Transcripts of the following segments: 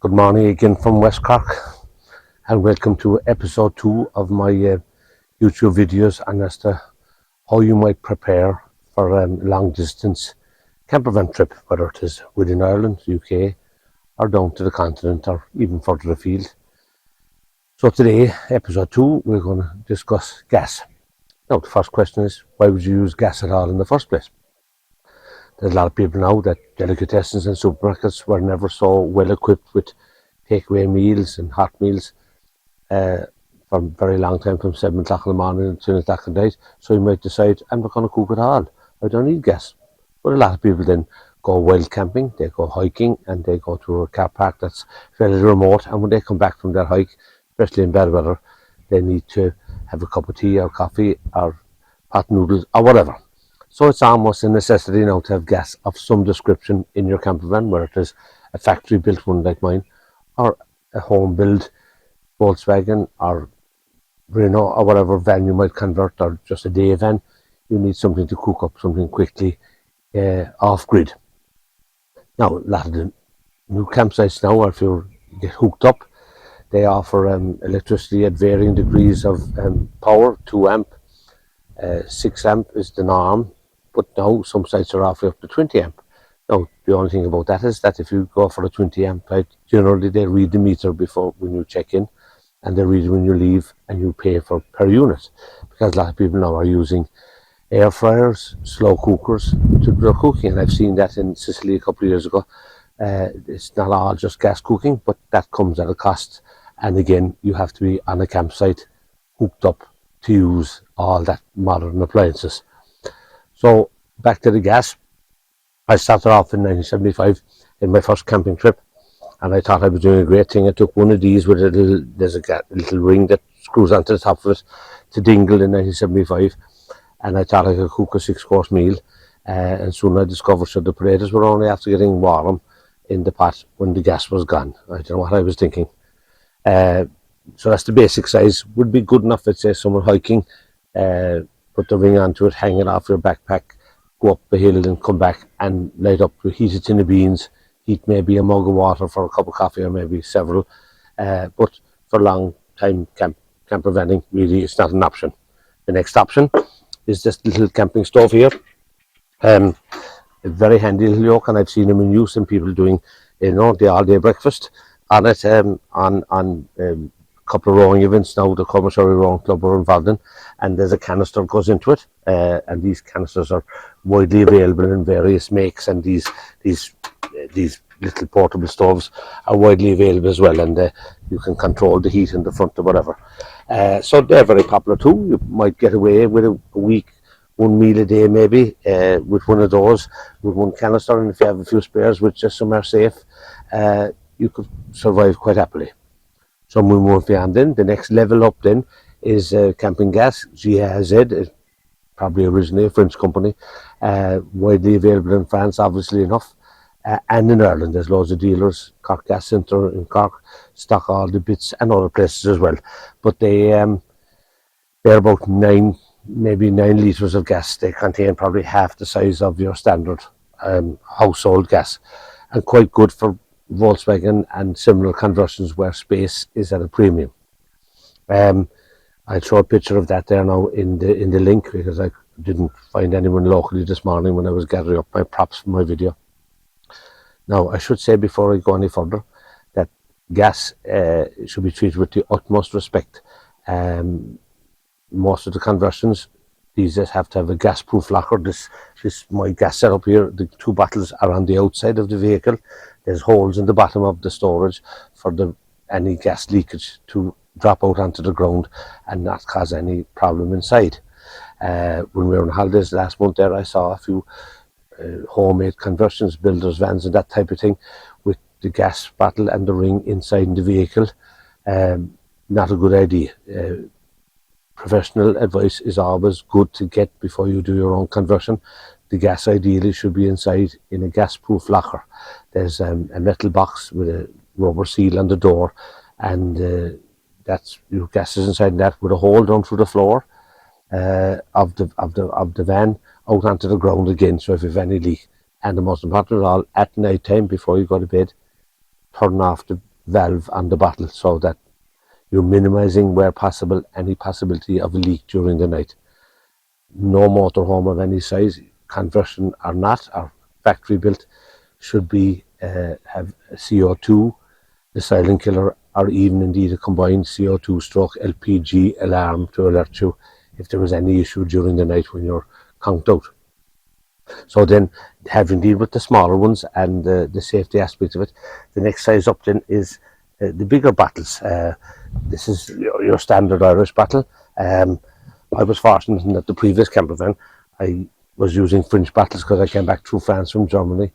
Good morning again from West Cork, and welcome to episode 2 of my YouTube videos on as to how you might prepare for a long distance camper van trip, whether it is within Ireland, UK, or down to the continent, or even further afield. So today, episode 2, we're going to discuss gas. Now the first question is, why would you use gas at all in the first place? There's a lot of people now that delicatessens and supermarkets were never so well equipped with takeaway meals and hot meals for a very long time, from 7 o'clock in the morning to 10 o'clock at night. So you might decide, I'm not going to cook at all. I don't need gas. But a lot of people then go wild camping, they go hiking, and they go to a car park that's fairly remote. And when they come back from their hike, especially in bad weather, they need to have a cup of tea or coffee or hot noodles or whatever. So it's almost a necessity now to have gas of some description in your camper van, where it is a factory built one like mine, or a home built Volkswagen or Renault or whatever van you might convert, or just a day van. You need something to cook up something quickly off grid. Now, a lot of the new campsites now, if you get hooked up, they offer electricity at varying degrees of power. 2 amp, 6 amp is the norm, but now some sites are offering up to 20 amp. Now, the only thing about that is that if you go for a 20 amp light, generally they read the meter before when you check in, and they read when you leave, and you pay for per unit, because a lot of people now are using air fryers, slow cookers to do their cooking. And I've seen that in Sicily a couple of years ago. It's not all just gas cooking, but that comes at a cost. And again, you have to be on a campsite hooked up to use all that modern appliances. So back to the gas. I started off in 1975 in my first camping trip, and I thought I was doing a great thing. I took one of these with there's a little ring that screws onto the top of it to dingle in 1975, and I thought I could cook a 6-course meal. And soon I discovered that the potatoes were only after getting warm in the pot when the gas was gone. I don't know what I was thinking. So that's the basic size. Would be good enough, let's say, someone hiking, put the ring onto it, hang it off your backpack, go up the hill and come back and light up, heat a tin of beans, heat maybe a mug of water for a cup of coffee, or maybe several. But for long time camper vanning, really it's not an option. The next option is this little camping stove here. A very handy little yoke, and I've seen them in use, and people doing the all-day breakfast on it, on a couple of rowing events now. The Commercial Rowing Club are involved in, and there's a canister that goes into it, and these canisters are widely available in various makes, and these little portable stoves are widely available as well, and you can control the heat in the front or whatever. So they're very popular too. You might get away with a week, one meal a day maybe, with one of those, with one canister, and if you have a few spares with just somewhere safe, you could survive quite happily. So we move beyond then. The next level up then is camping gas. GAZ is probably originally a French company, widely available in France, obviously enough, and in Ireland. There's loads of dealers. Cork Gas Centre in Cork stock all the bits, and other places as well. But they're about 9 litres of gas. They contain probably half the size of your standard household gas, and quite good for Volkswagen and similar conversions where space is at a premium. I'll show a picture of that there now in the link, because I didn't find anyone locally this morning when I was gathering up my props for my video. Now, I should say before I go any further that gas should be treated with the utmost respect. Most of the conversions these days have to have a gas-proof locker. This my gas setup here. The 2 bottles are on the outside of the vehicle. There's holes in the bottom of the storage for any gas leakage to drop out onto the ground and not cause any problem inside. When we were on holidays last month there, I saw a few homemade conversions, builders vans and that type of thing, with the gas bottle and the ring inside the vehicle. Not a good idea. Professional advice is always good to get before you do your own conversion. The gas ideally should be inside in a gas-proof locker. There's a metal box with a rubber seal on the door, and that's your gas is inside that, with a hole down through the floor of the van out onto the ground again. So if you have any leak, and the most important of all, at night time before you go to bed, turn off the valve on the bottle, so that you're minimizing, where possible, any possibility of a leak during the night. No motorhome of any size, conversion or not, or factory built, should be have CO2, the silent killer, or even indeed a combined CO2 stroke LPG alarm to alert you if there was any issue during the night when you're conked out. So then, having deal with the smaller ones and the safety aspect of it, the next size up then is the bigger bottles. This is your standard Irish bottle. I was fortunate in that the previous camper van, I was using French bottles because I came back through France from Germany,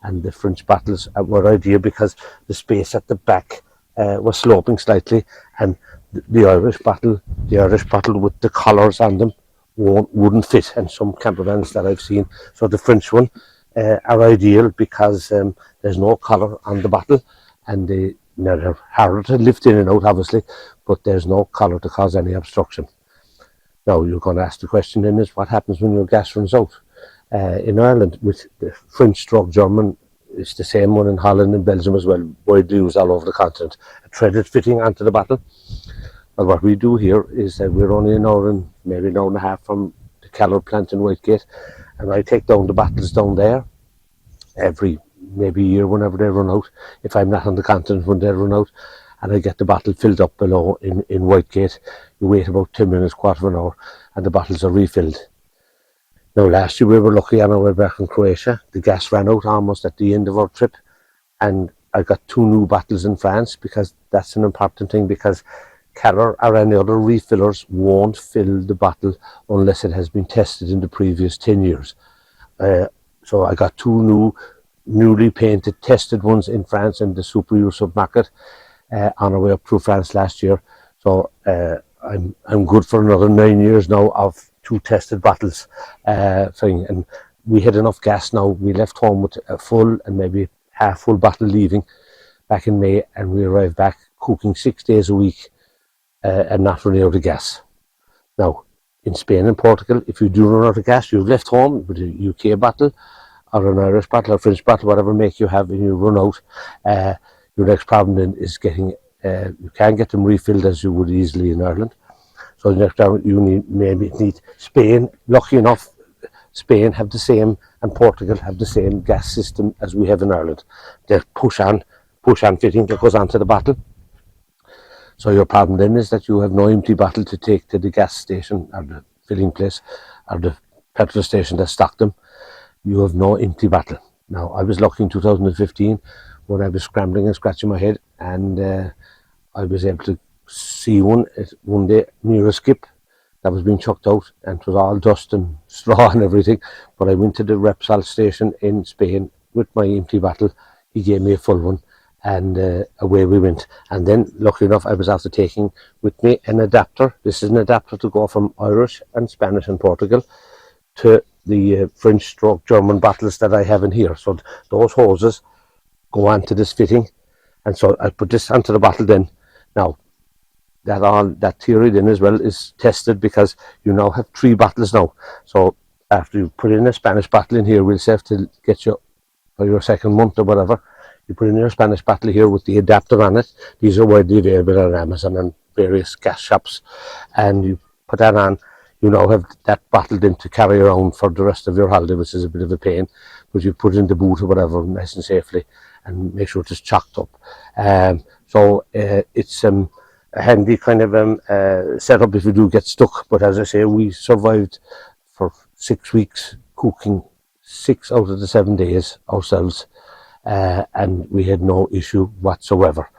and the French bottles were ideal because the space at the back was sloping slightly, and the Irish bottle with the collars on them wouldn't fit, and some camper vans that I've seen. So the French one are ideal because there's no collar on the bottle, and they're harder to lift in and out, obviously, but there's no collar to cause any obstruction. Now, you're going to ask the question then is, what happens when your gas runs out? In Ireland, with the French stroke German, it's the same one in Holland and Belgium as well, widely used all over the continent. A threaded fitting onto the bottle. Well, what we do here is that we're only an hour and maybe an hour and a half from the Keller plant in Whitegate, and I take down the bottles down there every maybe year whenever they run out, if I'm not on the continent when they run out, and I get the bottle filled up below in Whitegate. You wait about 10 minutes, quarter of an hour, and the bottles are refilled. Now, last year we were lucky on our way back in Croatia. The gas ran out almost at the end of our trip, and I got 2 new bottles in France, because that's an important thing, because Keller or any other refillers won't fill the bottle unless it has been tested in the previous 10 years. So I got 2 newly painted, tested ones in France in the Super U supermarket on our way up through France last year. So I'm good for another 9 years now of 2 tested bottles thing. And we had enough gas now. We left home with a full and maybe half full bottle leaving back in May, and we arrived back cooking 6 days a week and not running out of gas. Now, in Spain and Portugal, if you do run out of gas, you've left home with a UK bottle or an Irish bottle or French bottle, whatever make you have, and you run out, your next problem then is getting, you can't get them refilled as you would easily in Ireland. So the next time you maybe need Spain. Lucky enough, Spain have the same, and Portugal have the same gas system as we have in Ireland. They're push on fitting that goes onto the bottle. So your problem then is that you have no empty bottle to take to the gas station or the filling place or the petrol station that stocked them. You have no empty bottle. Now, I was lucky in 2015 when I was scrambling and scratching my head, and I was able to see one day near a skip that was being chucked out, and it was all dust and straw and everything. But I went to the Repsol station in Spain with my empty bottle. He gave me a full one, and away we went. And then, luckily enough, I was after taking with me an adapter. This is an adapter to go from Irish and Spanish and Portugal to the French stroke German bottles that I have in here. So those hoses go onto this fitting, and so I put this onto the bottle then. Now, that theory then as well is tested, because you now have 3 bottles now. So after you put in a Spanish bottle in here, we'll say to get you for your second month or whatever, you put in your Spanish bottle here with the adapter on it. These are widely available on Amazon and various gas shops, and you put that on. You now have that bottle then to carry around for the rest of your holiday, which is a bit of a pain, but you put it in the boot or whatever nice and safely, and make sure it is chocked up. So it's a handy kind of setup if you do get stuck. But as I say, we survived for 6 weeks cooking 6 out of the 7 days ourselves, and we had no issue whatsoever.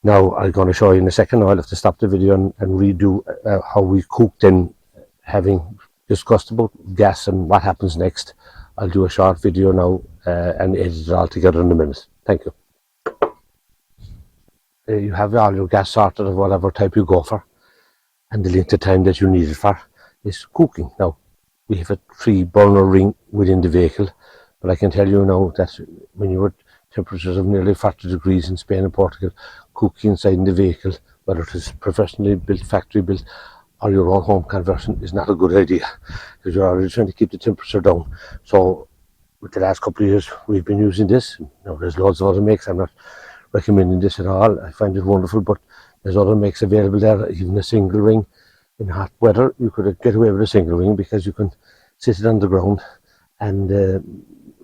Now, I'm going to show you in a second. I'll have to stop the video and redo how we cooked, and having discussed about gas and what happens next, I'll do a short video now and edit it all together in a minute. Thank you. You have all your gas sorted of whatever type you go for, and the length of time that you need it for is cooking. Now, we have a 3-burner ring within the vehicle, but I can tell you now that when you're at temperatures of nearly 40 degrees in Spain and Portugal, cooking inside in the vehicle, whether it is professionally built, factory built, or your own home conversion, is not a good idea, because you're already trying to keep the temperature down. So with the last couple of years we've been using this. Now, there's loads of other makes. I'm not recommending this at all. I find it wonderful, but there's other makes available there, even a single ring. In hot weather, you could get away with a single ring because you can sit it on the ground and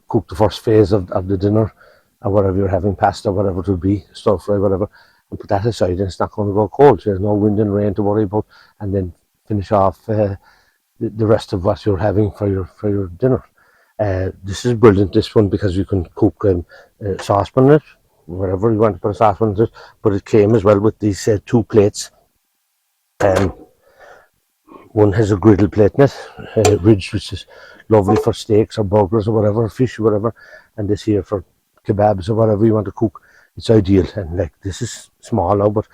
cook the first phase of the dinner, or whatever you're having, pasta, whatever it will be, stir fry, whatever, and put that aside, and it's not going to go cold. So there's no wind and rain to worry about, and then finish off the rest of what you're having for your dinner. This is brilliant, this one, because you can cook saucepan in it, whatever you want to put a saucepan in it. But it came as well with these 2 plates. One has a griddle plate in it, ridge, which is lovely for steaks or burgers or whatever, fish or whatever, and this here for kebabs or whatever you want to cook. It's ideal, and like this is small now, but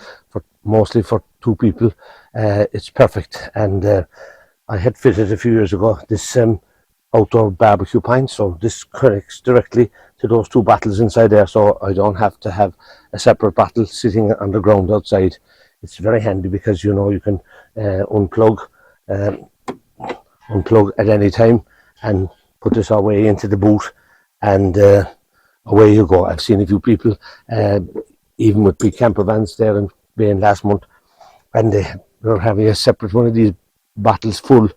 mostly for 2 people, it's perfect. And I had fitted a few years ago this outdoor barbecue pint, so this connects directly to those 2 bottles inside there, so I don't have to have a separate bottle sitting on the ground outside. It's very handy because you can unplug at any time and put this away into the boot, and away you go. I've seen a few people, even with big camper vans there in Spain last month, and they're having a separate one of these bottles full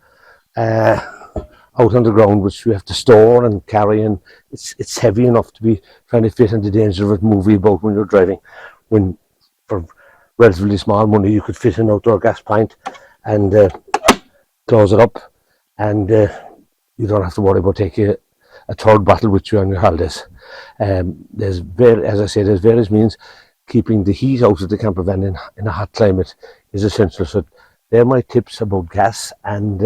out on the ground, which we have to store and carry, and it's heavy enough to be trying to fit in the danger of a movie about when you're driving. When for relatively small money you could fit an outdoor gas pint and close it up, and you don't have to worry about taking a 3rd bottle with you on your holidays. As I say, there's various means. Keeping the heat out of the camper van in a hot climate is essential. So they're my tips about gas, and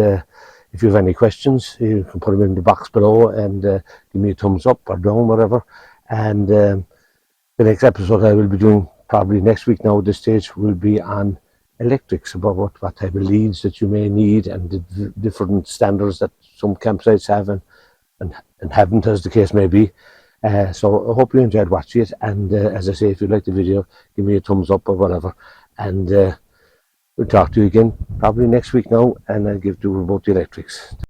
if you have any questions, you can put them in the box below and give me a thumbs up or down, whatever. And the next episode I will be doing probably next week now at this stage will be on electrics, about what type of leads that you may need, and the different standards that some campsites have and haven't, as the case may be. So I hope you enjoyed watching it, and as I say, if you like the video, give me a thumbs up or whatever, and we'll talk to you again probably next week now, and I'll give you about the electrics.